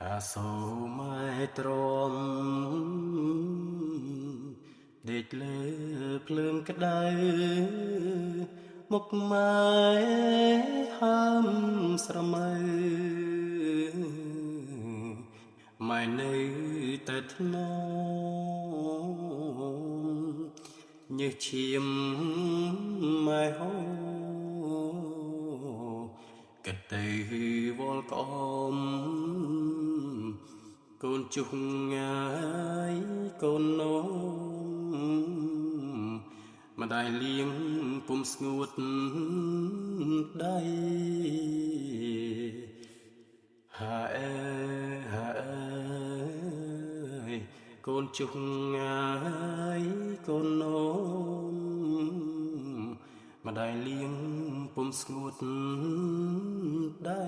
អាសូរម៉ែទ្រាំដេកលើភ្លើងក្តៅមុខម៉ែហើមស្រមើម៉ែនៅតែថ្នមញើសឈាមម៉ែហូរក៏ទៅវល់ក្អមកូនជុះងាយកូននោមម្ដាយលៀងពុំស្ងួតដៃហាអើហាអើយកូនជុះងាយកូននោមម្ដាយលៀងពុំស្ងួតដៃ